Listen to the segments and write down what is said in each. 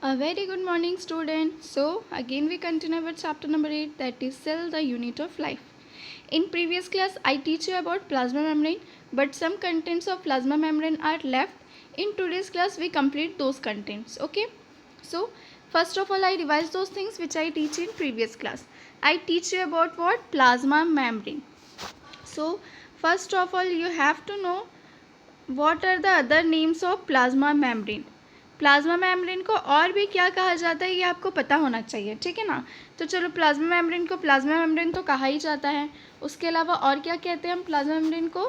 A very good morning, student. So, again we continue with chapter number 8, that is cell, the unit of life. In previous class, I teach you about plasma membrane, but some contents of plasma membrane are left. In today's class, we complete those contents. Okay. So, first of all, I revise those things which I teach in previous class. I teach you about what? Plasma membrane. So, first of all, you have to know what are the other names of plasma membrane. Plasma membrane को और भी क्या कहा जाता है ये आपको पता होना चाहिए, ठीक है ना। तो चलो, प्लाज्मा मेम्ब्रेन को प्लाज्मा मेम्ब्रेन तो कहा ही जाता है, उसके अलावा और क्या कहते हैं हम प्लाज्मा मेम्ब्रेन को?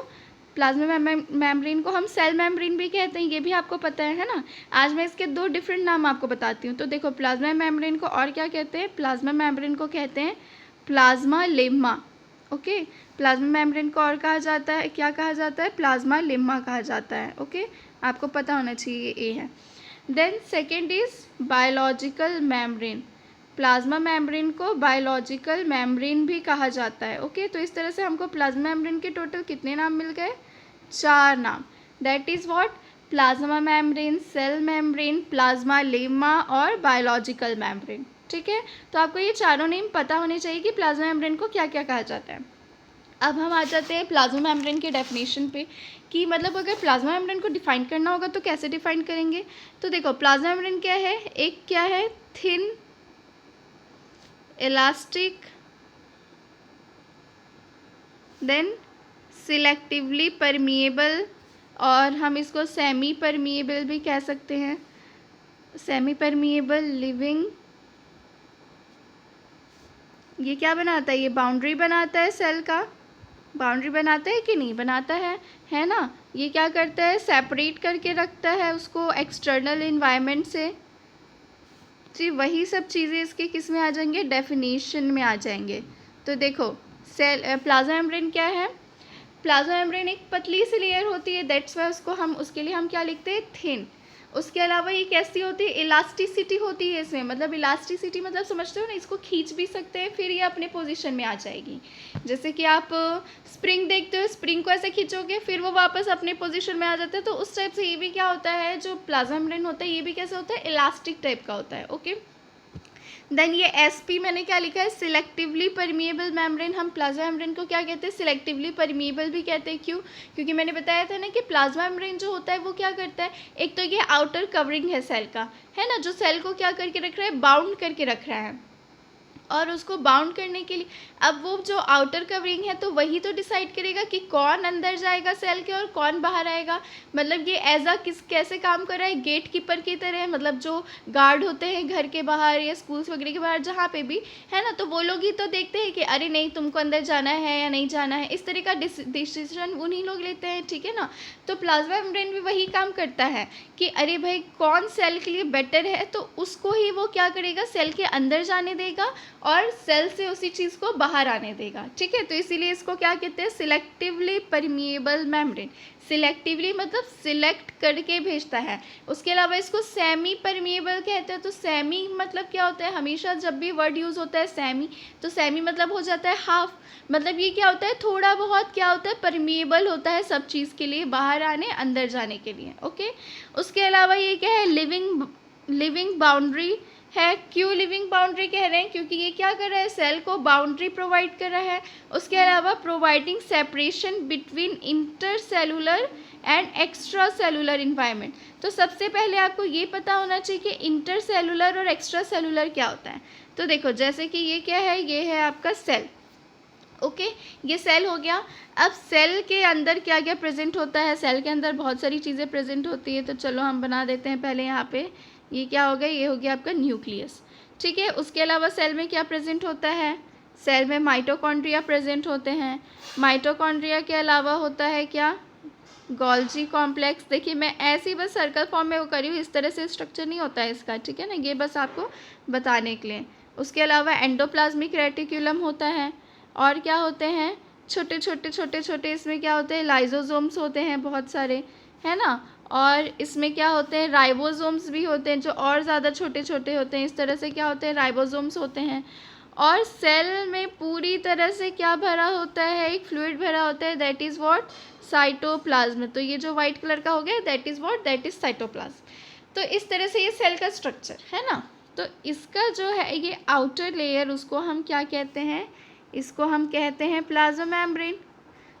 प्लाज्मा मेम्ब्रेन को हम सेल मेम्ब्रेन भी कहते हैं, ये भी आपको पता है ना। आज मैं इसके दो डिफरेंट नाम आपको बताती हूँ। तो देखो, प्लाज्मा मेम्ब्रेन को और क्या कहते हैं? प्लाज्मा मेम्ब्रेन को कहते हैं plasma lemma. Okay, plasma membrane को और कहा जाता है, क्या कहा जाता है? प्लाज्मा लेम्मा कहा जाता है। ओके, आपको पता होना चाहिए ये है। Then second is biological membrane. Plasma membrane को बायोलॉजिकल मेम्ब्रेन भी कहा जाता है। ओके, तो इस तरह से हमको प्लाज्मा मेम्ब्रेन के टोटल कितने नाम मिल गए? 4 नाम। That is what? Plasma membrane, cell membrane, plasma lemma और बायोलॉजिकल मेम्ब्रेन। ठीक है, तो आपको ये चारों नेम पता होने चाहिए कि प्लाज्मा मेम्ब्रेन को क्या क्या कहा जाता है। अब हम आ जाते हैं प्लाज्मा मेम्ब्रेन के डेफिनेशन पे, कि मतलब अगर प्लाज्मा मेम्ब्रेन को डिफाइन करना होगा तो कैसे डिफाइन करेंगे। तो देखो, प्लाज्मा मेम्ब्रेन क्या है? एक क्या है? Thin, elastic, then selectively permeable, और हम इसको सेमी परमिएबल भी कह सकते हैं। सेमी परमिएबल, लिविंग, ये क्या बनाता है? ये बाउंड्री बनाता है सेल का। बाउंड्री बनाता है कि नहीं बनाता है ना। ये क्या करता है? सेपरेट करके रखता है उसको एक्सटर्नल इन्वायरमेंट से। जी, वही सब चीज़ें इसके किस में आ जाएंगे? डेफिनेशन में आ जाएंगे। तो देखो, सेल प्लाज्मा मेम्ब्रेन क्या है? प्लाज्मा मेम्ब्रेन एक पतली सी लेयर होती है, दैट्स वाई उसके लिए हम क्या लिखते हैं? थिन। उसके अलावा ये कैसी होती है? इलास्टिसिटी होती है इसमें। मतलब इलास्टिसिटी मतलब समझते हो ना, इसको खींच भी सकते हैं, फिर ये अपने पोजीशन में आ जाएगी। जैसे कि आप स्प्रिंग देखते हो, स्प्रिंग को ऐसे खींचोगे फिर वो वापस अपने पोजीशन में आ जाता है। तो उस टाइप से ये भी क्या होता है, जो प्लाज्मा मेम्ब्रेन होता है ये भी कैसे होता है? इलास्टिक टाइप का होता है। ओके, देन ये SP मैंने क्या लिखा है? Selectively permeable membrane. हम प्लाज्मा मेम्ब्रेन को क्या कहते हैं? सिलेक्टिवली परमिएबल भी कहते हैं। क्यों? क्योंकि मैंने बताया था ना कि प्लाज्मा मेम्ब्रेन जो होता है वो क्या करता है? एक तो ये आउटर कवरिंग है सेल का, है ना, जो सेल को क्या करके रख रहा है? बाउंड करके रख रहा है। और उसको बाउंड करने के लिए अब वो जो आउटर कवरिंग है तो वही तो डिसाइड करेगा कि कौन अंदर जाएगा सेल के और कौन बाहर आएगा। मतलब ये एज अ कैसे काम कर रहा है? गेट कीपर की तरह। मतलब जो गार्ड होते हैं घर के बाहर या स्कूल्स वगैरह के बाहर जहाँ पे भी, है ना, तो वो लोग ही तो देखते हैं कि अरे नहीं, तुमको अंदर जाना है या नहीं जाना है। इस तरह का डिसीजन उन्हीं लोग लेते हैं, ठीक है ना। तो प्लाज्मा मेम्ब्रेन भी वही काम करता है कि अरे भाई कौन सेल के लिए बेटर है, तो उसको ही वो क्या करेगा? सेल के अंदर जाने देगा और सेल से उसी चीज़ को बाहर आने देगा। ठीक है, तो इसीलिए इसको क्या कहते हैं? Selectively permeable membrane. सिलेक्टिवली मतलब सिलेक्ट करके भेजता है। उसके अलावा इसको सेमी परमिएबल कहते हैं। तो सेमी मतलब क्या होता है? हमेशा जब भी वर्ड यूज़ होता है सेमी, तो सेमी मतलब हो जाता है हाफ। मतलब ये क्या होता है? थोड़ा बहुत क्या होता है? परमिएबल होता है सब चीज़ के लिए, बाहर आने अंदर जाने के लिए। ओके, उसके अलावा ये क्या है? लिविंग बाउंड्री है। क्यों लिविंग बाउंड्री कह रहे हैं? क्योंकि ये क्या कर रहा है? सेल को बाउंड्री प्रोवाइड कर रहा है। उसके अलावा providing separation between intercellular and extra cellular environment. तो सबसे पहले आपको ये पता होना चाहिए कि इंटरसेलुलर और एक्स्ट्रा सेलुलर क्या होता है। तो देखो, जैसे कि ये क्या है? ये है आपका सेल। ओके, ये सेल हो गया। अब सेल के अंदर क्या क्या प्रेजेंट होता है? सेल के अंदर बहुत सारी चीज़ें प्रेजेंट होती है। तो चलो हम बना देते हैं पहले यहाँ पे। ये क्या हो गया? ये हो गया आपका न्यूक्लियस। ठीक है, उसके अलावा सेल में क्या प्रेजेंट होता है? सेल में माइटोकॉन्ड्रिया प्रेजेंट होते हैं। माइटोकॉन्ड्रिया के अलावा होता है क्या? Golgi complex. देखिए, मैं ऐसे ही बस सर्कल फॉर्म में वो करी हूँ, इस तरह से स्ट्रक्चर नहीं होता है इसका, ठीक है ना, ये बस आपको बताने के लिए। उसके अलावा एंडोप्लाज्मिक रेटिक्यूलम होता है। और क्या होते हैं? छोटे छोटे इसमें क्या होते हैं? लाइजोसोम्स होते हैं बहुत सारे, है ना। और इसमें क्या होते हैं? राइबोसोम्स भी होते हैं जो और ज़्यादा छोटे छोटे होते हैं। इस तरह से क्या होते हैं? राइबोसोम्स होते हैं। और सेल में पूरी तरह से क्या भरा होता है? एक फ्लूइड भरा होता है, दैट इज़ व्हाट? साइटोप्लाज्म। तो ये जो वाइट कलर का हो गया, that is what? That is cytoplasm. तो इस तरह से ये सेल का स्ट्रक्चर है ना। तो इसका जो है ये आउटर लेयर, उसको हम क्या कहते हैं, इसको हम कहते हैं प्लाज्मा मेम्ब्रेन।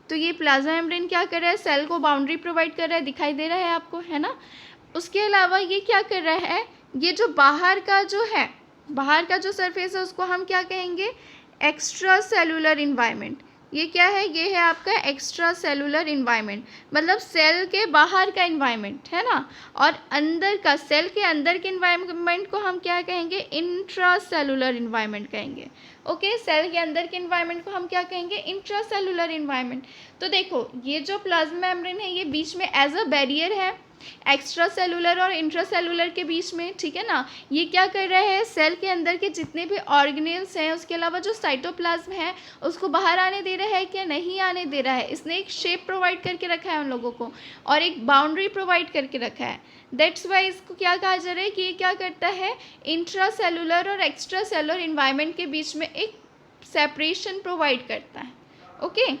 तो ये प्लाज्मा मेम्ब्रेन क्या कर रहा है, सेल को बाउंड्री प्रोवाइड कर रहा है, दिखाई दे रहा है आपको, है ना। उसके अलावा ये क्या कर रहा है, ये जो बाहर का जो है, बाहर का जो सरफेस है उसको हम क्या कहेंगे, एक्स्ट्रा सेलुलर इन्वायरमेंट। ये क्या है, ये है आपका एक्स्ट्रा सेलुलर इन्वायरमेंट, मतलब सेल के बाहर का इन्वायरमेंट, है ना। और अंदर का, सेल के अंदर के इन्वायरमेंट को हम क्या कहेंगे, इंट्रा सेलुलर इन्वायरमेंट कहेंगे। ओके, सेल के अंदर के इन्वायरमेंट को हम क्या कहेंगे, इंट्रा सेलुलर इन्वायरमेंट। तो देखो ये जो प्लाज्मा मेम्ब्रेन है ये बीच में एज अ बैरियर है एक्स्ट्रा सेलुलर और इंट्रा सेलुलर के बीच में, ठीक है ना। ये क्या कर रहा है, सेल के अंदर के जितने भी ऑर्गेनेल्स हैं, उसके अलावा जो साइटोप्लाज्म है उसको बाहर आने दे रहा है क्या, नहीं आने दे रहा है। इसने एक शेप प्रोवाइड करके रखा है उन लोगों को और एक बाउंड्री प्रोवाइड करके रखा है। दैट्स वाई इसको क्या कहा जा रहा है कि ये क्या करता है, इंट्रा सेलुलर और एक्स्ट्रा सेलुलर इन्वायरमेंट के बीच में एक सेपरेशन प्रोवाइड करता है। ओके,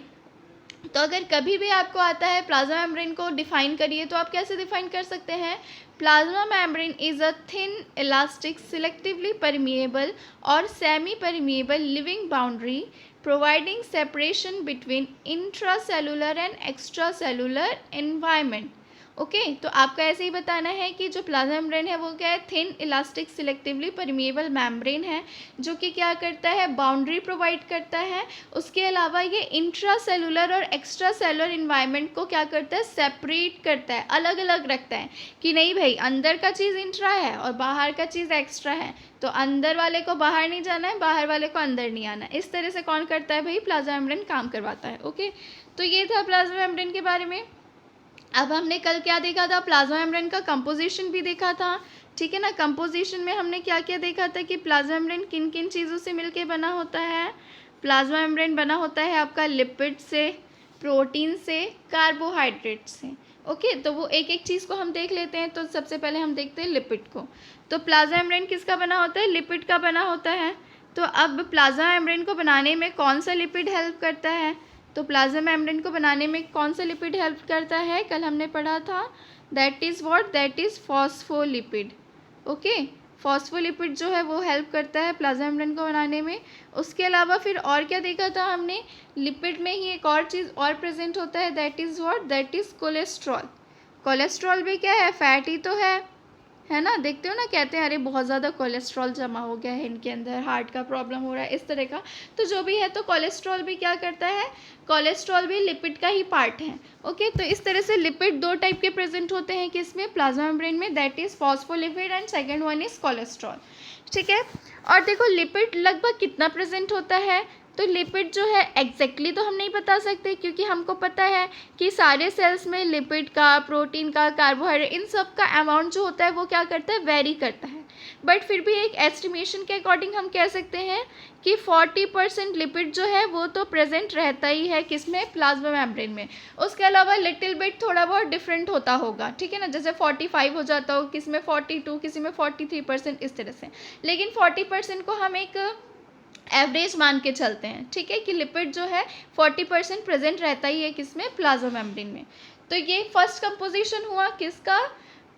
तो अगर कभी भी आपको आता है प्लाज्मा मेम्ब्रेन को डिफाइन करिए, तो आप कैसे डिफाइन कर सकते हैं, plasma membrane is a thin elastic selectively permeable और semi permeable living boundary providing separation between intracellular and extracellular environment. Okay, तो आपका ऐसे ही बताना है कि जो प्लाज्मा मेम्ब्रेन है वो क्या है, thin elastic selectively permeable membrane है जो कि क्या करता है, बाउंड्री प्रोवाइड करता है। उसके अलावा ये इंट्रा सेलुलर और एक्स्ट्रा सेलुलर इन्वायरमेंट को क्या करता है, सेपरेट करता है, अलग अलग रखता है कि नहीं भाई अंदर का चीज़ इंट्रा है और बाहर का चीज़ एक्स्ट्रा है, तो अंदर वाले को बाहर नहीं जाना है, बाहर वाले को अंदर नहीं आना है। इस तरह से कौन करता है भाई, प्लाज्मा मेम्ब्रेन काम करवाता है। ओके, तो ये था प्लाज्मा मेम्ब्रेन के बारे में। अब हमने कल क्या देखा था, प्लाज्मा मेम्ब्रेन का कंपोजिशन भी देखा था, ठीक है ना। कंपोजिशन में हमने क्या क्या देखा था कि प्लाज्मा मेम्ब्रेन किन किन चीज़ों से मिलके बना होता है। प्लाज्मा मेम्ब्रेन बना होता है आपका लिपिड से, प्रोटीन से, कार्बोहाइड्रेट से। ओके, तो वो एक एक चीज़ को हम देख लेते हैं। तो सबसे पहले हम देखते हैं लिपिड को। तो प्लाज्मा मेम्ब्रेन किसका बना होता है, लिपिड का बना होता है। तो अब प्लाज्मा मेम्ब्रेन को बनाने में कौन सा लिपिड हेल्प करता है, तो प्लाज्मा मेम्ब्रेन को बनाने में कौन सा लिपिड हेल्प करता है, कल हमने पढ़ा था, that is what, that is phospholipid. Okay, phospholipid जो है वो हेल्प करता है प्लाज्मा मेम्ब्रेन को बनाने में। उसके अलावा फिर और क्या देखा था हमने, लिपिड में ही एक और चीज़ और प्रेजेंट होता है, that is what, that is cholesterol. Cholesterol भी क्या है, फैट ही तो है ना। देखते हो ना, कहते हैं अरे बहुत ज़्यादा कोलेस्ट्रॉल जमा हो गया है इनके अंदर, हार्ट का प्रॉब्लम हो रहा है, इस तरह का। तो जो भी है, तो कोलेस्ट्रॉल भी क्या करता है, कोलेस्ट्रॉल भी लिपिड का ही पार्ट है। ओके, तो इस तरह से लिपिड दो टाइप के प्रेजेंट होते हैं किसमें, प्लाज्मा मेम्ब्रेन में, that is phospholipid and second one is cholesterol. ठीक है, और देखो लिपिड लगभग कितना प्रेजेंट होता है, तो लिपिड जो है एग्जैक्टली तो हम नहीं बता सकते, क्योंकि हमको पता है कि सारे सेल्स में लिपिड का, प्रोटीन का, कार्बोहाइड्रेट, इन सब का अमाउंट जो होता है वो क्या करता है, वेरी करता है। बट फिर भी एक एस्टिमेशन के अकॉर्डिंग हम कह सकते हैं कि 40% लिपिड जो है वो तो प्रेजेंट रहता ही है किसमें, प्लाज्मा मेम्ब्रेन में। उसके अलावा लिटिल बिट थोड़ा बहुत डिफरेंट होता होगा, ठीक है ना, जैसे 45 हो जाता हो, किसी में 42, किसी में 43%, इस तरह से। लेकिन 40% को हम एक एवरेज मान के चलते हैं, ठीक है, कि लिपिड जो है 40% प्रेजेंट रहता ही है किसमें, प्लाज्मा मेम्ब्रेन में। तो ये फर्स्ट कंपोजिशन हुआ किसका,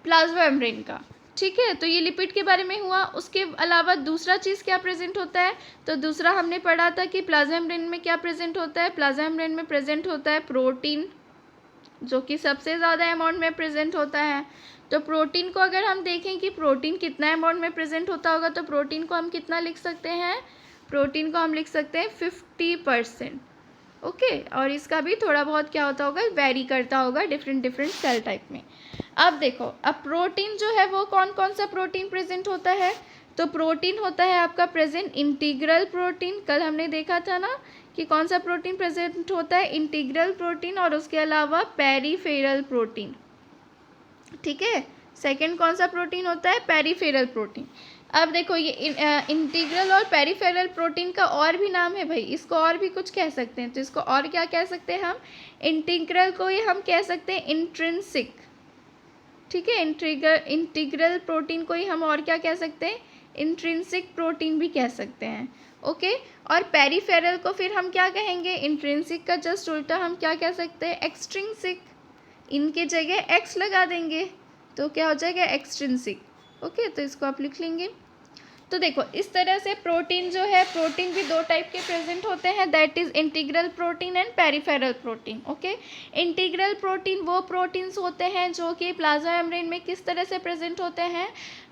प्लाज्मा मेम्ब्रेन का। ठीक है, तो ये लिपिड के बारे में हुआ। उसके अलावा दूसरा चीज़ क्या प्रेजेंट होता है, तो दूसरा हमने पढ़ा था कि प्लाज्मा मेम्ब्रेन में क्या प्रेजेंट होता है, प्लाज्मा मेम्ब्रेन में प्रेजेंट होता है प्रोटीन, जो कि सबसे ज़्यादा अमाउंट में प्रेजेंट होता है। तो प्रोटीन को अगर हम देखें कि प्रोटीन कितना अमाउंट में प्रेजेंट होता होगा, तो प्रोटीन को हम कितना लिख सकते हैं, प्रोटीन को हम लिख सकते हैं 50%। ओके, और इसका भी थोड़ा बहुत क्या होता होगा, वेरी करता होगा डिफरेंट सेल टाइप में। अब देखो, अब प्रोटीन जो है वो कौन कौन सा प्रोटीन प्रेजेंट होता है, तो प्रोटीन होता है आपका प्रेजेंट इंटीग्रल प्रोटीन। कल हमने देखा था ना कि कौन सा प्रोटीन प्रेजेंट होता है, इंटीग्रल प्रोटीन, और उसके अलावा पेरीफेरल प्रोटीन। ठीक है, सेकंड कौन सा प्रोटीन होता है, पेरीफेरल प्रोटीन। अब देखो ये इंटीग्रल और पेरीफेरल प्रोटीन का और भी नाम है भाई, इसको और भी कुछ कह सकते हैं। तो इसको और क्या कह सकते हैं हम, इंटीग्रल को ही हम कह सकते हैं इंट्रिंसिक। ठीक है, इंटीग्रल प्रोटीन को ही हम और क्या कह सकते हैं, इंट्रिंसिक प्रोटीन भी कह सकते हैं। ओके, और पेरीफेरल को फिर हम क्या कहेंगे, इंट्रिंसिक का जस्ट उल्टा हम क्या कह सकते हैं, एक्सट्रिंसिक। इनके जगह एक्स लगा देंगे। तो क्या हो जाएगा एक्सट्रिंसिक। ओके, तो इसको आप लिख लेंगे। तो देखो इस तरह से प्रोटीन जो है, प्रोटीन भी दो टाइप के प्रेजेंट होते हैं, that is integral protein and peripheral protein. Okay, integral protein वो प्रोटीन्स होते हैं जो कि प्लाज्मा मेम्ब्रेन में किस तरह से प्रेजेंट होते हैं,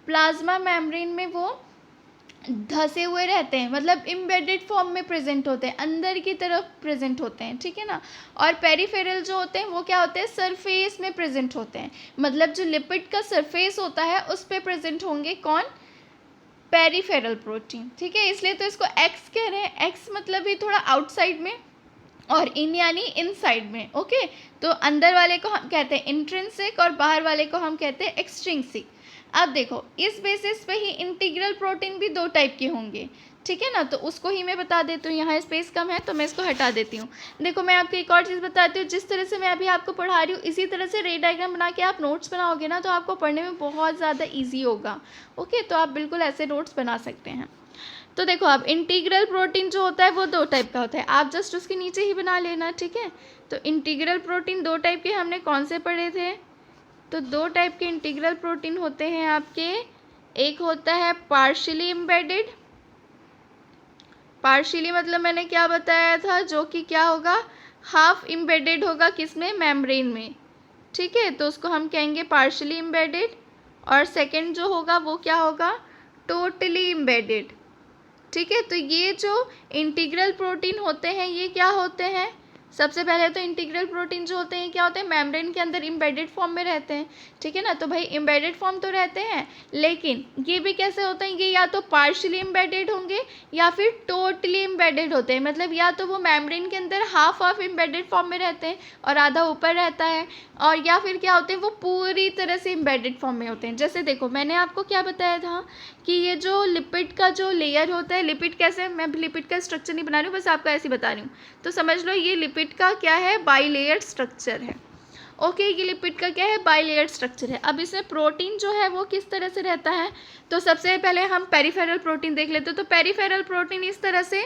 प्लाज्मा मेम्ब्रेन में वो धसे हुए रहते हैं, मतलब इम्बेडेड फॉर्म में प्रेजेंट होते हैं, अंदर की तरफ प्रेजेंट होते हैं, ठीक है ना। और पेरिफेरल जो होते हैं वो क्या होते हैं, सरफेस में प्रेजेंट होते हैं, मतलब जो लिपिड का सरफेस होता है उस पर प्रेजेंट होंगे कौन, पेरिफेरल प्रोटीन, ठीक है। इसलिए तो इसको एक्स कह रहे हैं, एक्स मतलब ही थोड़ा आउटसाइड में और इन यानी इनसाइड में। ओके, तो अंदर वाले को हम कहते हैं इंट्रिंसिक और बाहर वाले को हम कहते हैं एक्सट्रिंसिक। अब देखो इस बेसिस पे ही इंटीग्रल प्रोटीन भी दो टाइप के होंगे, ठीक है ना, तो उसको ही मैं बता देती हूँ। यहाँ स्पेस कम है तो मैं इसको हटा देती हूँ। देखो मैं आपको एक और चीज़ बताती हूँ, जिस तरह से मैं अभी आपको पढ़ा रही हूँ इसी तरह से रे डायग्राम बना के आप नोट्स बनाओगे ना तो आपको पढ़ने में बहुत ज़्यादा ईजी होगा। ओके, तो आप बिल्कुल ऐसे नोट्स बना सकते हैं। तो देखो अब इंटीग्रल प्रोटीन जो होता है वो दो टाइप का होता है, आप जस्ट उसके नीचे ही बना लेना, ठीक है। तो इंटीग्रल प्रोटीन दो टाइप के हमने कौन से पढ़े थे, तो दो टाइप के इंटीग्रल प्रोटीन होते हैं आपके, एक होता है पार्शियली एम्बेडेड, पार्शियली मतलब मैंने क्या बताया था, जो कि क्या होगा, हाफ एम्बेडेड होगा किसमें, मेम्ब्रेन में, ठीक है, तो उसको हम कहेंगे पार्शियली एम्बेडेड। और सेकंड जो होगा वो क्या होगा, टोटली एम्बेडेड, ठीक है। तो ये जो इंटीग्रल प्रोटीन होते हैं ये क्या होते हैं, सबसे पहले तो इंटीग्रल प्रोटीन जो होते हैं क्या होते हैं, मेम्ब्रेन के अंदर एम्बेडेड फॉर्म में रहते हैं, ठीक है ना। तो भाई एम्बेडेड फॉर्म तो रहते हैं, लेकिन ये भी कैसे होते हैं, ये या तो पार्शियली एम्बेडेड होंगे या फिर टोटली एम्बेडेड होते हैं, मतलब या तो वो मेम्ब्रेन के अंदर हाफ एम्बेडेड फॉर्म में रहते हैं और आधा ऊपर रहता है, और या फिर क्या होते हैं वो पूरी तरह से एम्बेडेड फॉर्म में होते हैं। जैसे देखो मैंने आपको क्या बताया था कि ये जो लिपिड का जो लेयर होता है, लिपिड कैसे, मैं लिपिड का स्ट्रक्चर नहीं बना रही हूँ, बस आपको ऐसे ही बता रही हूँ, तो समझ लो ये लिपिड का क्या है, बाइलेयर स्ट्रक्चर है। ओके, ये लिपिड का क्या है, बाइलेयर स्ट्रक्चर है। अब इसमें प्रोटीन जो है वो किस तरह से रहता है, तो सबसे पहले हम पेरिफेरल प्रोटीन देख लेते हैं। तो पेरिफेरल प्रोटीन इस तरह से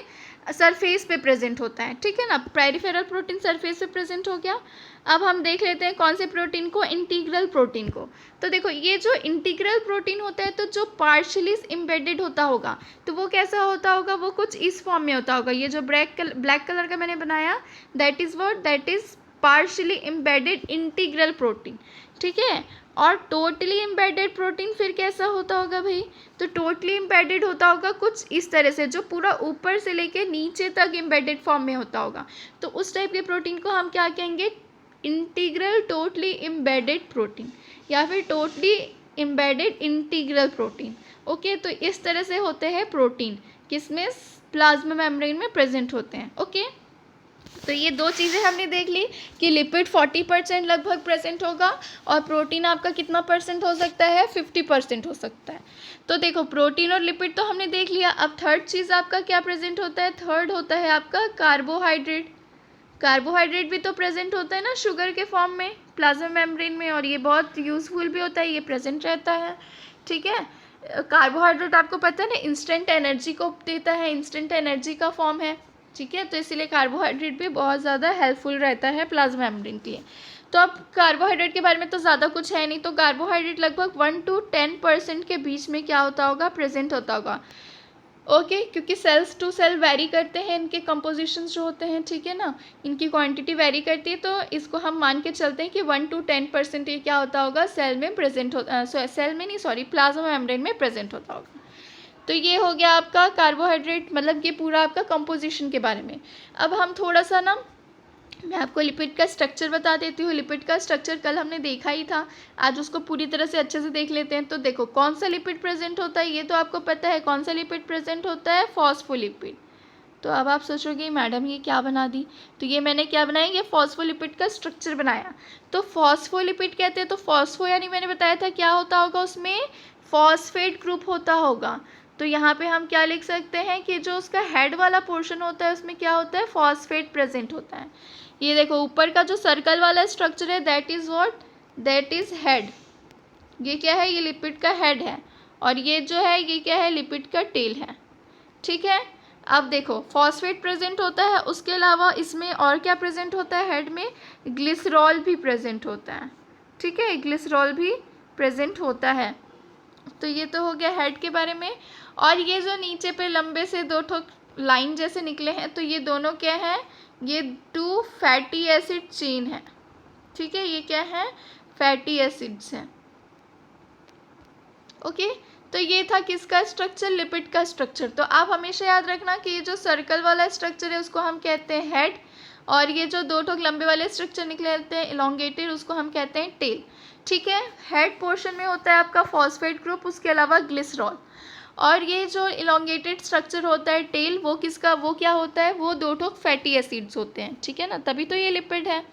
सरफेस पे प्रेजेंट होता है, ठीक है ना, पेरिफेरल प्रोटीन सरफेस पे प्रेजेंट हो गया। अब हम देख लेते हैं कौन से प्रोटीन को, इंटीग्रल प्रोटीन को। तो देखो ये जो इंटीग्रल प्रोटीन होता है तो जो पार्शियली एम्बेडेड होता होगा तो वो कैसा होता होगा, वो कुछ इस फॉर्म में होता होगा, ये जो ब्लैक कलर का मैंने बनाया that is what, that is partially embedded integral protein, ठीक है। और टोटली एम्बेडेड प्रोटीन फिर कैसा होता होगा भाई, तो टोटली एम्बेडेड होता होगा कुछ इस तरह से, जो पूरा ऊपर से लेके नीचे तक एम्बेडेड फॉर्म में होता होगा। तो उस टाइप के प्रोटीन को हम क्या कहेंगे, इंटीग्रल टोटली एम्बेडेड प्रोटीन या फिर totally embedded integral protein. Okay, तो इस तरह से होते हैं प्रोटीन, किसमें, प्लाज्मा मेम्ब्रेन में प्रेजेंट होते हैं। ओके, तो ये दो चीज़ें हमने देख ली कि लिपिड 40% लगभग प्रेजेंट होगा और प्रोटीन आपका कितना परसेंट हो सकता है, 50% हो सकता है। तो देखो प्रोटीन और लिपिड तो हमने देख लिया। अब थर्ड चीज़ आपका क्या प्रेजेंट होता है, थर्ड होता है आपका कार्बोहाइड्रेट। कार्बोहाइड्रेट भी तो प्रेजेंट होता है ना शुगर के फॉर्म में प्लाज्मा मेम्ब्रेन में, और ये बहुत यूज़फुल भी होता है, ये प्रेजेंट रहता है, ठीक है। कार्बोहाइड्रेट आपको पता है ना इंस्टेंट एनर्जी को देता है, इंस्टेंट एनर्जी का फॉर्म है, ठीक है। तो इसीलिए कार्बोहाइड्रेट भी बहुत ज़्यादा हेल्पफुल रहता है प्लाज्मा मेम्ब्रेन के लिए। तो अब कार्बोहाइड्रेट के बारे में तो ज़्यादा कुछ है नहीं, तो कार्बोहाइड्रेट लगभग 1 to 10% के बीच में क्या होता होगा, प्रेजेंट होता होगा। ओके, क्योंकि सेल्स टू सेल वेरी करते हैं इनके कंपोजिशंस जो होते हैं, ठीक है ना, इनकी क्वांटिटी वेरी करती है, तो इसको हम मान के चलते हैं कि 1 to 10% ये क्या होता होगा, सेल में प्रेजेंट होता, सेल में नहीं सॉरी प्लाज्मा मेम्ब्रेन में प्रेजेंट होता होगा। तो ये हो गया आपका कार्बोहाइड्रेट, मतलब ये पूरा आपका कंपोजिशन के बारे में। अब हम थोड़ा सा ना, मैं आपको लिपिड का स्ट्रक्चर बता देती हूँ। लिपिड का स्ट्रक्चर कल हमने देखा ही था, आज उसको पूरी तरह से अच्छे से देख लेते हैं। तो देखो कौन सा लिपिड प्रेजेंट होता है, ये तो आपको पता है कौन सा लिपिड प्रेजेंट होता है, फॉस्फोलिपिड। तो अब आप सोचोगे मैडम ये क्या बना दी, तो ये मैंने क्या बनाया, ये फॉस्फोलिपिड का स्ट्रक्चर बनाया। तो फॉस्फोलिपिड कहते हैं, तो फॉस्फो यानी मैंने बताया था क्या होता होगा, उसमें फॉस्फेट ग्रुप होता होगा। तो यहाँ पे हम क्या लिख सकते हैं कि जो उसका हेड वाला पोर्शन होता है उसमें क्या होता है, फॉस्फेट प्रेजेंट होता है। ये देखो ऊपर का जो सर्कल वाला स्ट्रक्चर है that is what, that is head. ये क्या है, ये लिपिड का हेड है, और ये जो है ये क्या है, लिपिड का टेल है, ठीक है। अब देखो फॉस्फेट प्रेजेंट होता है, उसके अलावा इसमें और क्या प्रेजेंट होता है, हेड में ग्लिसरॉल भी प्रेजेंट होता है, ठीक है, ग्लिसरॉल भी प्रेजेंट होता है। तो ये तो हो गया हेड के बारे में। और ये जो नीचे पे लंबे से दो ठोक लाइन जैसे निकले हैं, तो ये दोनों क्या है, ये 2 फैटी एसिड चेन है। ठीक है, ये क्या है, फैटी एसिड्स हैं। ओके, तो ये था किसका स्ट्रक्चर, लिपिड का स्ट्रक्चर। तो आप हमेशा याद रखना कि ये जो सर्कल वाला स्ट्रक्चर है उसको हम कहते हैं हेड, और ये जो दो ठोक लंबे वाले स्ट्रक्चर निकले रहते हैं इलोंगेटेड, उसको हम कहते हैं टेल। ठीक है, हेड पोर्शन में होता है आपका फॉस्फेट ग्रुप, उसके अलावा ग्लिसरॉल। और ये जो इलोंगेटेड स्ट्रक्चर होता है टेल, वो किसका, वो क्या होता है, वो दो ठोक फैटी एसिड्स होते हैं। ठीक है ना, तभी तो ये लिपिड है।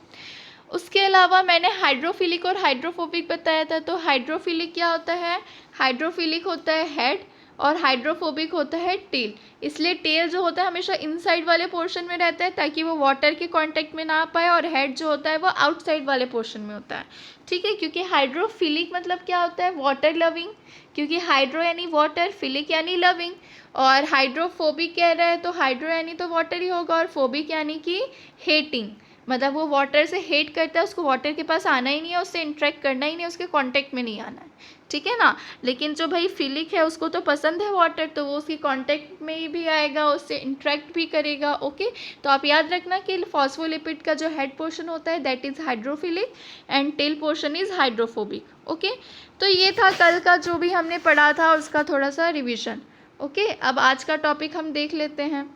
उसके अलावा मैंने हाइड्रोफिलिक और हाइड्रोफोबिक बताया था। तो हाइड्रोफिलिक क्या होता है, हाइड्रोफिलिक होता है हेड, और हाइड्रोफोबिक होता है टेल। इसलिए टेल जो होता है हमेशा इनसाइड वाले पोर्शन में रहता है ताकि वो वाटर के कांटेक्ट में ना आ पाए, और हेड जो होता है वो आउटसाइड वाले पोर्शन में होता है। ठीक है, क्योंकि हाइड्रोफिलिक मतलब क्या होता है, वाटर लविंग, क्योंकि हाइड्रो यानी वाटर, फिलिक यानी लविंग। और हाइड्रोफोबिक कह रहा है तो हाइड्रो यानी तो वाटर ही होगा, और फोबिक यानी कि हेटिंग, मतलब वो वाटर से हेट करता है, उसको वाटर के पास आना ही नहीं है, उससे इंटरेक्ट करना ही नहीं है, उसके कांटेक्ट में नहीं आना है। ठीक है ना, लेकिन जो भाई फिलिक है उसको तो पसंद है वाटर, तो वो उसकी कांटेक्ट में ही भी आएगा, उससे इंटरेक्ट भी करेगा। ओके, तो आप याद रखना कि फॉस्फोलिपिड का जो हेड पोर्शन होता है that is hydrophilic and tail portion is hydrophobic. Okay, तो ये था कल का जो भी हमने पढ़ा था उसका थोड़ा सा रिविजन। ओके, अब आज का टॉपिक हम देख लेते हैं।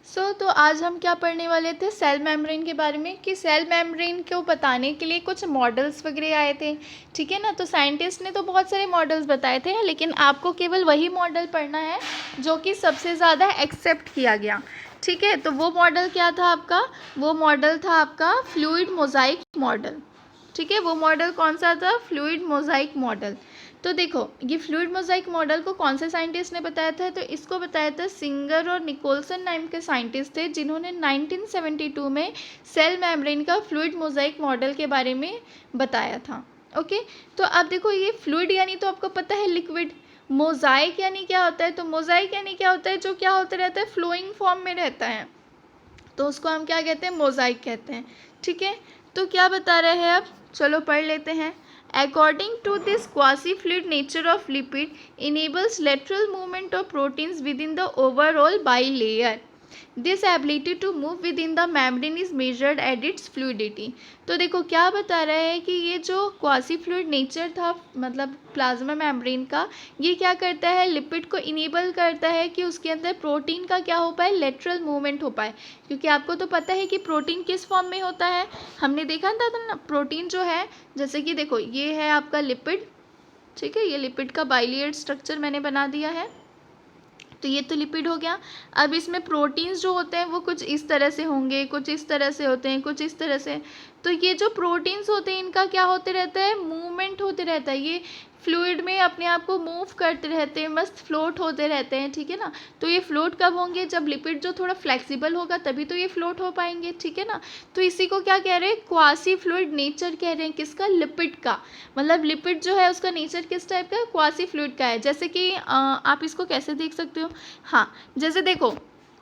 तो आज हम क्या पढ़ने वाले थे, सेल मेम्ब्रेन के बारे में, कि सेल मेम्ब्रेन को बताने के लिए कुछ मॉडल्स वगैरह आए थे। ठीक है ना, तो साइंटिस्ट ने तो बहुत सारे मॉडल्स बताए थे, लेकिन आपको केवल वही मॉडल पढ़ना है जो कि सबसे ज़्यादा एक्सेप्ट किया गया। ठीक है, तो वो मॉडल क्या था आपका, वो मॉडल था आपका फ्लूइड मोज़ाइक मॉडल। ठीक है, वो मॉडल कौन सा था, फ्लूइड मोज़ाइक मॉडल। तो देखो, ये फ्लूइड मोज़ाइक मॉडल को कौन से साइंटिस्ट ने बताया था, तो इसको बताया था सिंगर और निकोलसन नाम के साइंटिस्ट थे, जिन्होंने 1972 में सेल मेम्ब्रेन का फ्लूइड मोज़ाइक मॉडल के बारे में बताया था। ओके, तो अब देखो, ये फ्लूइड यानी तो आपको पता है लिक्विड, मोज़ाइक यानी क्या होता है, तो मोज़ाइक यानी क्या होता है, जो क्या होता रहता है, फ्लोइंग फॉर्म में रहता है, तो उसको हम क्या कहते हैं, मोज़ाइक कहते हैं। ठीक है, तो क्या बता रहे हैं, अब चलो पढ़ लेते हैं। According to this quasi-fluid nature of lipid enables lateral movement of proteins within the overall bilayer. This ability to move within the membrane is measured at its fluidity. तो देखो क्या बता रहा है कि ये जो क्वासी फ्लूइड नेचर था, मतलब प्लाज्मा मेम्ब्रेन का, ये क्या करता है, लिपिड को इनेबल करता है कि उसके अंदर प्रोटीन का क्या हो पाए, लेटरल मूवमेंट हो पाए। क्योंकि आपको तो पता है कि प्रोटीन किस फॉर्म में होता है, हमने देखा था ना, प्रोटीन जो है, जैसे कि देखो ये है आपका लिपिड। ठीक है, ये लिपिड का बाइलेयर स्ट्रक्चर मैंने बना दिया है, तो ये तो लिपिड हो गया। अब इसमें प्रोटीन्स जो होते हैं वो कुछ इस तरह से होंगे, कुछ इस तरह से होते हैं, कुछ इस तरह से। तो ये जो प्रोटीन्स होते हैं इनका क्या होते रहता है, मूवमेंट होते रहता है, ये फ्लूइड में अपने आप को मूव करते रहते हैं, मस्त फ्लोट होते रहते हैं। ठीक है ना, तो ये फ्लोट कब होंगे, जब लिपिड जो थोड़ा फ्लेक्सिबल होगा तभी तो ये फ्लोट हो पाएंगे। ठीक है ना, तो इसी को क्या कह रहे हैं, क्वासी फ्लूइड नेचर कह रहे हैं, किसका, लिपिड का। मतलब लिपिड जो है उसका नेचर किस टाइप का है, क्वासी फ्लूइड का है। जैसे कि आप इसको कैसे देख सकते हो, हाँ, जैसे देखो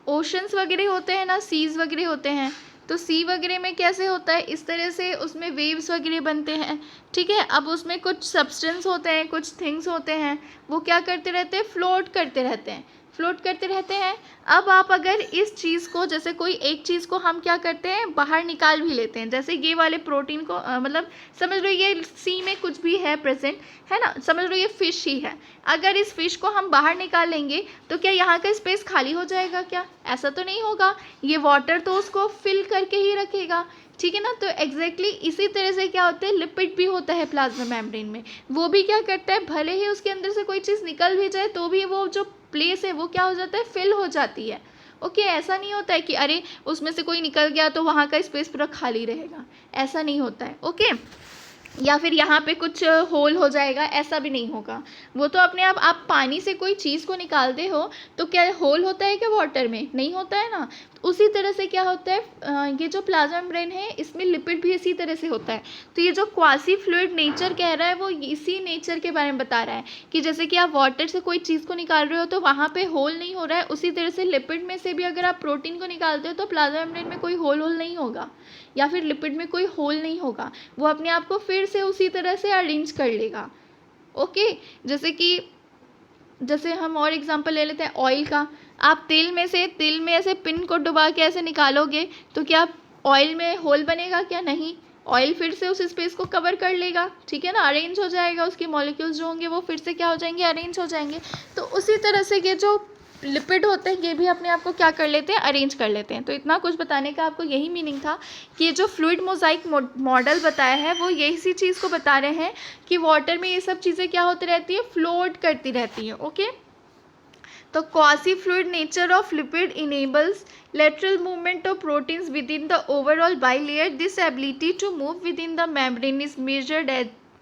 ओशंस वगैरह होते हैं ना, सीज वगैरह होते हैं, तो सी वगैरह में कैसे होता है, इस तरह से उसमें वेव्स वगैरह बनते हैं। ठीक है, अब उसमें कुछ सब्सटेंस होते हैं, कुछ थिंग्स होते हैं, वो क्या करते रहते हैं, फ्लोट करते रहते हैं, फ्लोट करते रहते हैं। अब आप अगर इस चीज़ को, जैसे कोई एक चीज़ को हम क्या करते हैं, बाहर निकाल भी लेते हैं, जैसे ये वाले प्रोटीन को मतलब समझ लो ये सी में कुछ भी है प्रेजेंट, है ना, समझ लो ये फिश ही है, अगर इस फिश को हम बाहर निकाल लेंगे तो क्या यहाँ का स्पेस खाली हो जाएगा क्या, ऐसा तो नहीं होगा, ये वाटर तो उसको फिल करके ही रखेगा। ठीक है ना, तो एग्जैक्टली इसी तरह से क्या होता है, लिपिड भी होता है प्लाज्मा मेम्ब्रेन में, वो भी क्या करता है, भले ही उसके अंदर से कोई चीज़ निकल भी जाए तो भी वो जो प्लेस है वो क्या हो जाता है, फिल हो जाती है। ओके, ऐसा नहीं होता है कि अरे उसमें से कोई निकल गया तो वहाँ का स्पेस पूरा खाली रहेगा, ऐसा नहीं होता है। ओके, या फिर यहाँ पे कुछ होल हो जाएगा, ऐसा भी नहीं होगा। वो तो अपने आप पानी से कोई चीज़ को निकालते हो तो क्या होल होता है क्या वाटर में, नहीं होता है ना। तो उसी तरह से क्या होता है, ये जो प्लाज्मा मेम्ब्रेन है इसमें लिपिड भी इसी तरह से होता है। तो ये जो क्वासी फ्लूइड नेचर कह रहा है वो इसी नेचर के बारे में बता रहा है कि जैसे कि आप वाटर से कोई चीज़ को निकाल रहे हो तो वहाँ पे होल नहीं हो रहा है, उसी तरह से लिपिड में से भी अगर आप प्रोटीन को निकालते हो तो प्लाज्मा मेम्ब्रेन में कोई होल नहीं होगा। या फिर लिपिड में कोई होल नहीं होगा, वो अपने आप को फिर से उसी तरह से अरेंज कर लेगा। ओके, जैसे हम और एग्जांपल ले लेते हैं ऑयल का। आप तिल में ऐसे पिन को डुबा के ऐसे निकालोगे तो क्या ऑयल में होल बनेगा? क्या नहीं, ऑयल फिर से उस स्पेस को कवर कर लेगा, ठीक है ना, अरेंज हो जाएगा, उसके मॉलिक्यूल्स जो होंगे वो फिर से क्या हो जाएंगे, अरेंज हो जाएंगे। तो उसी तरह से ये जो लिपिड होते हैं ये भी अपने आप को क्या कर लेते हैं, अरेंज कर लेते हैं। तो इतना कुछ बताने का आपको यही मीनिंग था कि ये जो फ्लूइड मोजाइक मॉडल बताया है वो यही सी चीज़ को बता रहे हैं कि वाटर में ये सब चीज़ें क्या होती रहती है, फ्लोट करती रहती हैं। ओके, तो quasi fluid nature of lipid enables lateral movement of proteins within the overall bilayer. This ability to move within the membrane is measured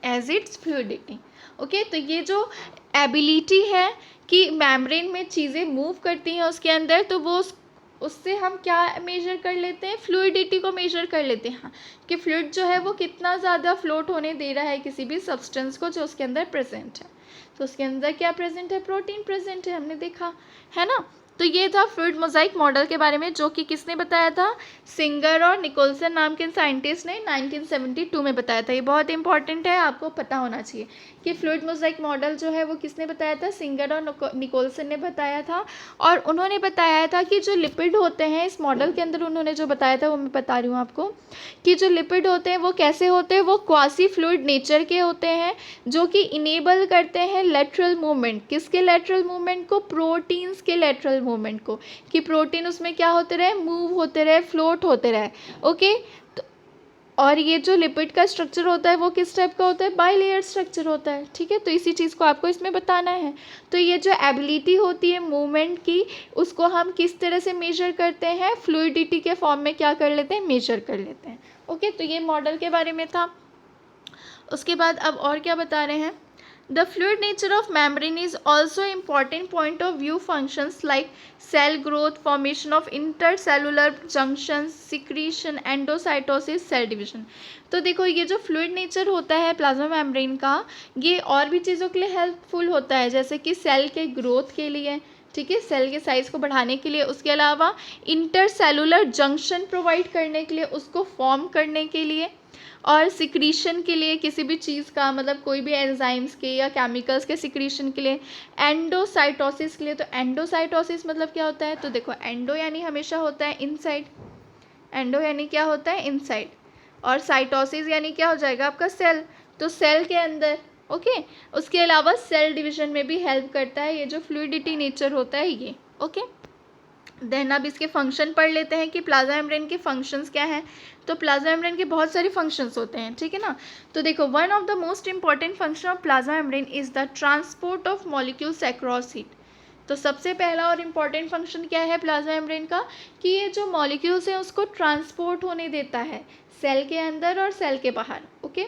as its fluidity. Okay, तो ये जो एबिलिटी है कि मेम्ब्रेन में चीज़ें मूव करती हैं उसके अंदर, तो वो उससे हम क्या मेजर कर लेते हैं, फ्लूइडिटी को मेजर कर लेते हैं। हाँ, कि फ्लूइड जो है वो कितना ज़्यादा फ्लोट होने दे रहा है किसी भी सब्सटेंस को जो उसके अंदर प्रेजेंट है। तो उसके अंदर क्या प्रेजेंट है, प्रोटीन प्रेजेंट है, हमने देखा है ना। तो ये था फ्लूइड मोजाइक मॉडल के बारे में, जो कि किसने बताया था, सिंगर और निकोलसन नाम के साइंटिस्ट ने 1972 में बताया था। ये बहुत इंपॉर्टेंट है, आपको पता होना चाहिए कि फ्लूइड मोजाइक मॉडल जो है वो किसने बताया था, सिंगर और निकोलसन ने बताया था। और उन्होंने बताया था कि जो लिपिड होते हैं इस मॉडल के अंदर, उन्होंने जो बताया था वो मैं बता रही हूँ आपको, कि जो लिपिड होते हैं वो कैसे होते हैं, वो क्वासी फ्लूइड नेचर के होते हैं, जो कि इनेबल करते हैं लेटरल मूवमेंट। किसके लेटरल मूवमेंट को, प्रोटीन्स के लेटरल मूवमेंट को, कि प्रोटीन उसमें क्या होते रहे, मूव होते रहे, फ्लोट होते रहे। ओके, और ये जो लिपिड का स्ट्रक्चर होता है वो किस टाइप का होता है, बाइलेयर स्ट्रक्चर होता है। ठीक है, तो इसी चीज़ को आपको इसमें बताना है। तो ये जो एबिलिटी होती है मूवमेंट की, उसको हम किस तरह से मेजर करते हैं, फ्लूइडिटी के फॉर्म में क्या कर लेते हैं, मेजर कर लेते हैं। ओके, तो ये मॉडल के बारे में था। उसके बाद अब और क्या बता रहे हैं, The fluid nature of membrane is also important point of view functions like cell growth, formation of intercellular junctions, secretion, endocytosis, cell division। तो देखो ये जो फ्लूइड नेचर होता है प्लाज्मा मेम्ब्रेन का, ये और भी चीज़ों के लिए हेल्पफुल होता है, जैसे कि सेल के ग्रोथ के लिए, ठीक है, सेल के साइज़ को बढ़ाने के लिए, उसके अलावा इंटरसेलुलर जंक्शन प्रोवाइड करने के लिए, उसको फॉर्म करने के लिए, और सिक्रीशन के लिए किसी भी चीज़ का, मतलब कोई भी एंजाइम्स के या केमिकल्स के सिक्रीशन के लिए, एंडोसाइटोसिस के लिए। तो एंडोसाइटोसिस मतलब क्या होता है, तो देखो एंडो यानी हमेशा होता है इनसाइड, एंडो यानी क्या होता है, इनसाइड, और साइटोसिस यानी क्या हो जाएगा आपका सेल, तो सेल के अंदर। ओके, उसके अलावा सेल डिवीजन में भी हेल्प करता है ये जो फ्लूइडिटी नेचर होता है ये। ओके, देन अब इसके फंक्शन पढ़ लेते हैं कि प्लाज्मा मेम्ब्रेन के फंक्शंस क्या हैं। तो प्लाज्मा मेम्ब्रेन के बहुत सारे फंक्शंस होते हैं, ठीक है ना। तो देखो, one of the most important function of plasma membrane is the transport of molecules across heat. तो सबसे पहला और इम्पॉर्टेंट फंक्शन क्या है प्लाज्मा मेम्ब्रेन का, कि ये जो मॉलिक्यूल्स हैं उसको ट्रांसपोर्ट होने देता है सेल के अंदर और सेल के बाहर। ओके,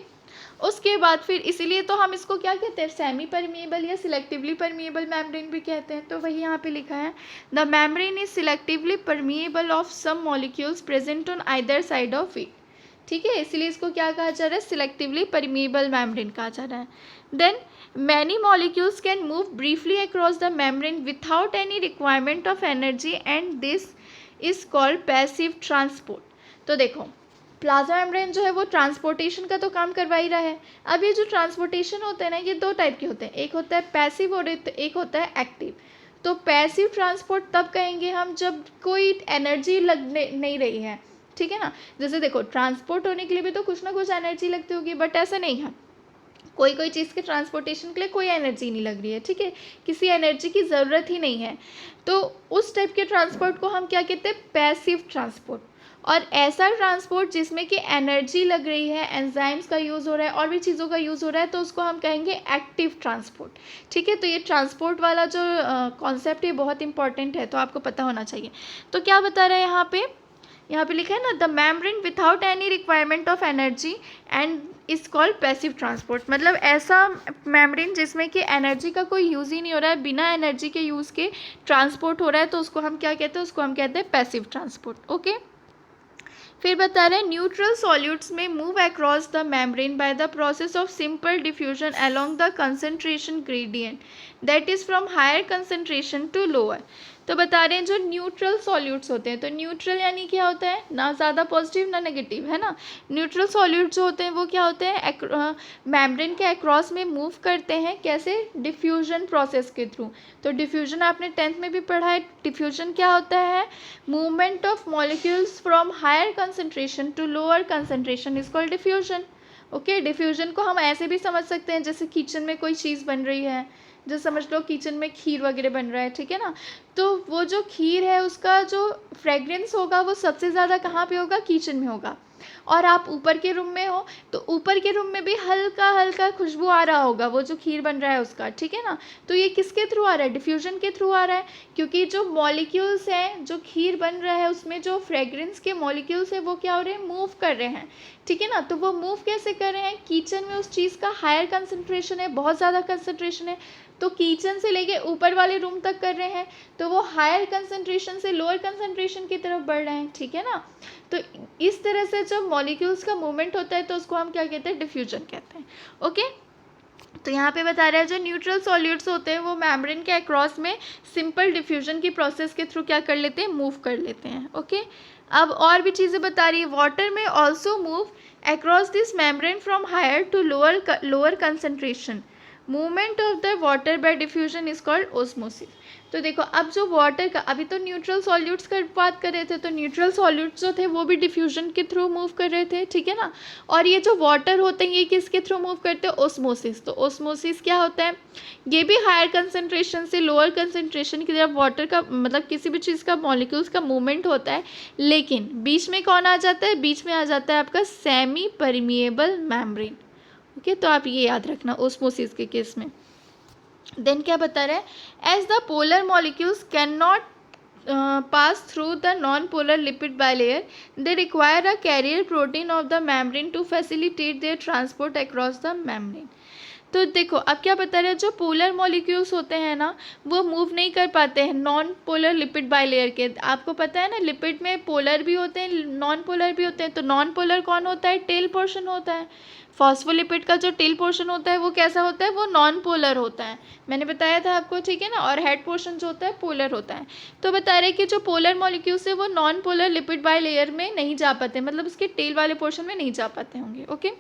उसके बाद फिर इसीलिए तो हम इसको क्या कहते हैं, सेमी परमिएबल या सिलेक्टिवली परमिएबल मेम्ब्रेन भी कहते हैं। तो वही यहाँ पे लिखा है, the membrane is selectively permeable of some molecules present on either side of it. ठीक है, इसलिए इसको क्या कहा जा रहा है, सिलेक्टिवली परमिएबल मेम्ब्रेन कहा जा रहा है। Then many molecules can move briefly across the membrane without any requirement of energy and this is called passive transport. तो देखो, प्लाज्मा मेम्ब्रेन जो है वो ट्रांसपोर्टेशन का तो काम करवा ही रहा है। अब ये जो ट्रांसपोर्टेशन होता है ना, ये दो टाइप के होते हैं, एक होता है पैसिव और एक होता है एक्टिव। तो पैसिव ट्रांसपोर्ट तब कहेंगे हम जब कोई एनर्जी लगने नहीं रही है, ठीक है ना। जैसे देखो, ट्रांसपोर्ट होने के लिए भी तो कुछ ना कुछ एनर्जी लगती होगी, बट ऐसा नहीं है, कोई चीज़ के ट्रांसपोर्टेशन के लिए कोई एनर्जी नहीं लग रही है, ठीक है, किसी एनर्जी की ज़रूरत ही नहीं है। तो उस टाइप के ट्रांसपोर्ट को हम क्या कहते हैं, पैसिव ट्रांसपोर्ट। और ऐसा ट्रांसपोर्ट जिसमें कि एनर्जी लग रही है, एंजाइम्स का यूज़ हो रहा है और भी चीज़ों का यूज़ हो रहा है, तो उसको हम कहेंगे एक्टिव ट्रांसपोर्ट। ठीक है, तो ये ट्रांसपोर्ट वाला जो कॉन्सेप्ट है बहुत इंपॉर्टेंट है, तो आपको पता होना चाहिए। तो क्या बता रहे हैं यहाँ पे लिखा है ना, the membrane without any requirement of energy and is called passive transport. मतलब ऐसा मेम्ब्रेन जिसमें कि एनर्जी का कोई यूज़ ही नहीं हो रहा है, बिना एनर्जी के यूज़ के ट्रांसपोर्ट हो रहा है, तो उसको हम क्या कहते हैं, उसको हम कहते हैं पैसिव ट्रांसपोर्ट। ओके, फिर बता रहे हैं, न्यूट्रल सॉल्यूट्स में move across the membrane by the process of simple diffusion along the concentration gradient. That is from higher concentration to lower. तो बता रहे हैं जो न्यूट्रल सॉल्यूट्स होते हैं, तो न्यूट्रल यानी क्या होता है, ना ज़्यादा पॉजिटिव ना नेगेटिव, है ना। न्यूट्रल सॉल्यूट्स जो होते हैं वो क्या होते हैं, मेम्ब्रेन के अक्रॉस में मूव करते हैं, कैसे, डिफ्यूजन प्रोसेस के थ्रू। तो डिफ्यूजन आपने 10th में भी पढ़ा है। डिफ्यूजन क्या होता है, movement of molecules from higher concentration to lower concentration is called diffusion. Okay, diffusion को हम ऐसे भी समझ सकते हैं, जैसे किचन में कोई चीज़ बन रही है, जो समझ लो किचन में खीर वगैरह बन रहा है, ठीक है ना। तो वो जो खीर है उसका जो फ्रेग्रेंस होगा वो सबसे ज़्यादा कहाँ पे होगा, किचन में होगा। और आप ऊपर के रूम में हो तो ऊपर के रूम में भी हल्का हल्का खुशबू आ रहा होगा वो जो खीर बन रहा है उसका, ठीक है ना। तो ये किसके थ्रू आ रहा है, डिफ्यूजन के थ्रू आ रहा है, क्योंकि जो मॉलिक्यूल्स हैं, जो खीर बन रहा है उसमें जो फ्रेग्रेंस के मॉलिक्यूल्स है वो क्या हो रहे हैं, मूव कर रहे हैं, ठीक है ना। तो वो मूव कैसे कर रहे हैं, किचन में उस चीज़ का हायर कंसंट्रेशन है, बहुत ज़्यादा कंसंट्रेशन है, तो किचन से लेके ऊपर वाले रूम तक कर रहे हैं, तो वो हायर कंसंट्रेशन से लोअर कंसंट्रेशन की तरफ बढ़ रहे हैं, ठीक है ना। तो इस तरह से जब मॉलिक्यूल्स का मूवमेंट होता है तो उसको हम क्या कहते हैं, डिफ्यूजन कहते हैं। ओके, तो यहाँ पे बता रहा है जो न्यूट्रल सॉल्यूट्स होते हैं वो मेम्ब्रेन के अक्रॉस में सिंपल डिफ्यूजन की प्रोसेस के थ्रू क्या कर लेते हैं, मूव कर लेते हैं। ओके, अब और भी चीज़ें बता रही है, वाटर में also move across this membrane from higher to lower concentration. Movement of the water by diffusion is called osmosis. तो देखो अब जो वाटर का, अभी तो न्यूट्रल सॉल्यूट्स का बात कर रहे थे, तो न्यूट्रल सॉल्यूट्स जो थे वो भी डिफ्यूजन के थ्रू मूव कर रहे थे, ठीक है ना। और ये जो वाटर होते हैं ये किसके थ्रू मूव करते हैं, ओस्मोसिस। तो ओस्मोसिस क्या होता है, ये भी हायर कंसंट्रेशन से लोअर कंसंट्रेशन की तरफ वाटर का, मतलब किसी भी चीज़ का मॉलिक्यूल्स का मूवमेंट होता है, लेकिन बीच में कौन आ जाता है, बीच में आ जाता है आपका सेमी परमिएबल मेम्ब्रेन। ओके, तो आप ये याद रखना ओस्मोसिस के केस में। देन क्या बता रहा है, as the polar molecules can not pass through the non-polar lipid bilayer, they require a carrier protein of the membrane to facilitate their transport across the membrane। तो देखो अब क्या बता रहे हैं, जो पोलर मॉलिक्यूल्स होते हैं ना वो मूव नहीं कर पाते हैं नॉन पोलर लिपिड बाइलेयर के। आपको पता है ना, लिपिड में पोलर भी होते हैं, नॉन पोलर भी होते हैं। तो नॉन पोलर कौन होता है, टेल पोर्शन होता है। फॉस्फोलिपिड का जो टेल पोर्शन होता है वो कैसा होता है, वो नॉन पोलर होता है, मैंने बताया था आपको, ठीक है ना। और हेड पोर्शन जो होता है पोलर होता है। तो बता रहे कि जो पोलर मॉलिक्यूल्स है वो नॉन पोलर लिपिड बाइलेयर में नहीं जा पाते, मतलब उसके टेल वाले पोर्शन में नहीं जा पाते होंगे। Okay,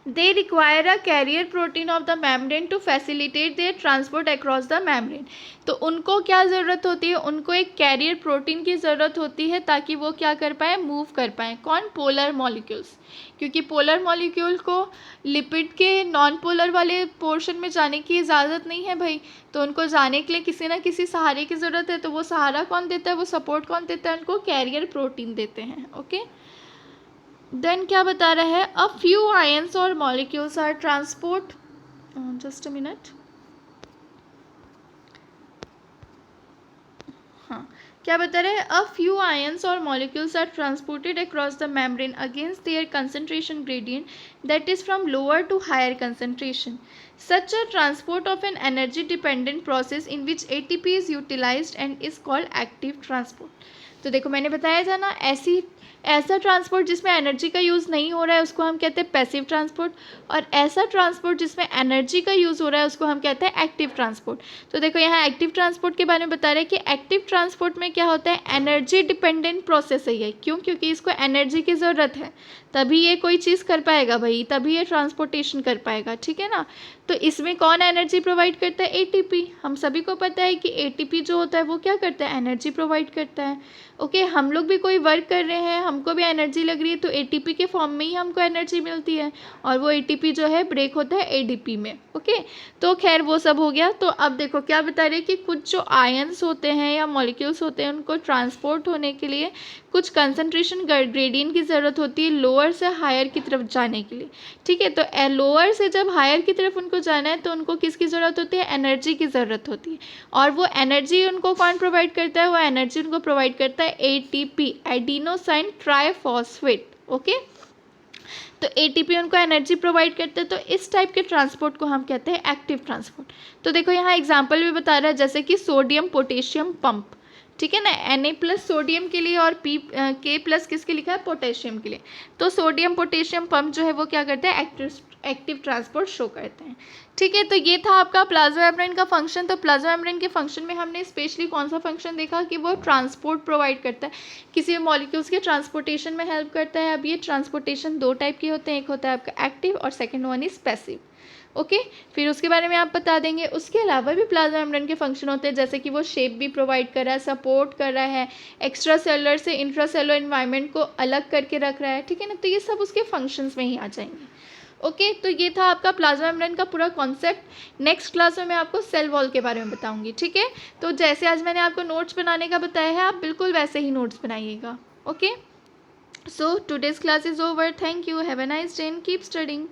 they require a carrier protein of the membrane to facilitate their transport across the membrane। तो उनको क्या ज़रूरत होती है, उनको एक कैरियर प्रोटीन की ज़रूरत होती है ताकि वो क्या कर पाए, मूव कर पाए। कौन, पोलर मॉलिक्यूल्स, क्योंकि पोलर मॉलिक्यूल को लिपिड के नॉन पोलर वाले पोर्शन में जाने की इजाज़त नहीं है भाई, तो उनको जाने के लिए किसी ना किसी सहारे की ज़रूरत है। तो वो सहारा कौन देता है, वो सपोर्ट कौन देता है, उनको कैरियर प्रोटीन देते हैं। ओके, देन क्या बता रहा है, अ फ्यू आयंस और molecules are transport, just a minute, हाँ क्या बता रहे हैं, अ फ्यू आयंस और molecules are transported across the membrane against their concentration gradient that is from lower to higher concentration. Such a transport of an energy dependent process in which ATP is utilized and is called active transport। तो देखो मैंने बताया था ना, ऐसा transport जिसमें energy का use नहीं हो रहा है उसको हम कहते हैं पैसिव ट्रांसपोर्ट, और ऐसा ट्रांसपोर्ट जिसमें एनर्जी का यूज़ हो रहा है उसको हम कहते हैं एक्टिव ट्रांसपोर्ट। तो देखो यहाँ एक्टिव ट्रांसपोर्ट के बारे में बता रहे हैं कि एक्टिव ट्रांसपोर्ट में क्या होता है, एनर्जी डिपेंडेंट प्रोसेस है ये। क्यों, क्योंकि इसको एनर्जी की ज़रूरत है तभी ये कोई चीज़ कर पाएगा भाई, तभी ये ट्रांसपोर्टेशन कर पाएगा, ठीक है ना। तो इसमें कौन एनर्जी प्रोवाइड करता है, एटीपी। हम सभी को पता है कि एटीपी जो होता है वो क्या करता है, एनर्जी प्रोवाइड करता है। ओके, हम लोग भी कोई वर्क कर रहे हैं, हमको भी एनर्जी लग रही है, तो एटीपी के फॉर्म में ही हमको एनर्जी मिलती है, और वो एटीपी जो है ब्रेक होता है एडीपी में। ओके, तो खैर वो सब हो गया। तो अब देखो क्या बता रहे हैं कि कुछ जो आयंस होते हैं या मॉलिक्यूल्स होते हैं उनको ट्रांसपोर्ट होने के लिए कुछ कंसंट्रेशन ग्रेडियंट की ज़रूरत होती है लोअर से हायर की तरफ जाने के लिए, ठीक है। तो लोअर से जब हायर की तरफ उनको जाना है तो उनको किसकी ज़रूरत होती है, एनर्जी की ज़रूरत होती है। और वो एनर्जी उनको कौन प्रोवाइड करता है, वो एनर्जी उनको प्रोवाइड करता है एटीपी, एडिनोसाइन ट्राइफॉस्फेट। ओके, तो एटीपी उनको एनर्जी प्रोवाइड करते हैं। तो इस टाइप के ट्रांसपोर्ट को हम कहते हैं एक्टिव ट्रांसपोर्ट। तो देखो यहाँ एग्जांपल भी बता रहा है, जैसे कि सोडियम पोटेशियम पंप, ठीक है ना, Na+ सोडियम के लिए और K+ किसके लिखा है, पोटेशियम के लिए। तो सोडियम पोटेशियम पंप जो है वो क्या करते हैं, एक्टिव ट्रांसपोर्ट शो करते हैं। ठीक है, तो ये था आपका प्लाज्मा मेम्ब्रेन का फंक्शन। तो प्लाज्मा मेम्ब्रेन के फंक्शन में हमने स्पेशली कौन सा फंक्शन देखा कि वो ट्रांसपोर्ट प्रोवाइड करता है, किसी भी मॉलिक्यूल्स के ट्रांसपोर्टेशन में हेल्प करता है। अब ये ट्रांसपोर्टेशन दो टाइप के होते हैं, एक होता है आपका एक्टिव और second one is passive. Okay, फिर उसके बारे में आप बता देंगे। उसके अलावा भी प्लाज्मा मेम्ब्रेन के फंक्शन होते हैं, जैसे कि वो शेप भी प्रोवाइड कर रहा है, सपोर्ट कर रहा है, एक्स्ट्रा सेलुलर से इंट्रा सेलुलर इन्वायरमेंट को अलग करके रख रहा है। ठीक है ना, तो ये सब उसके फंक्शंस में ही आ जाएंगे। ओके, तो ये था आपका प्लाज्मा मेम्ब्रेन का पूरा कॉन्सेप्ट। नेक्स्ट क्लास में मैं आपको सेल वॉल के बारे में बताऊंगी। ठीक है, तो जैसे आज मैंने आपको नोट्स बनाने का बताया है, आप बिल्कुल वैसे ही नोट्स बनाइएगा। Okay, so today's class is over. Thank you, have a nice day and keep studying.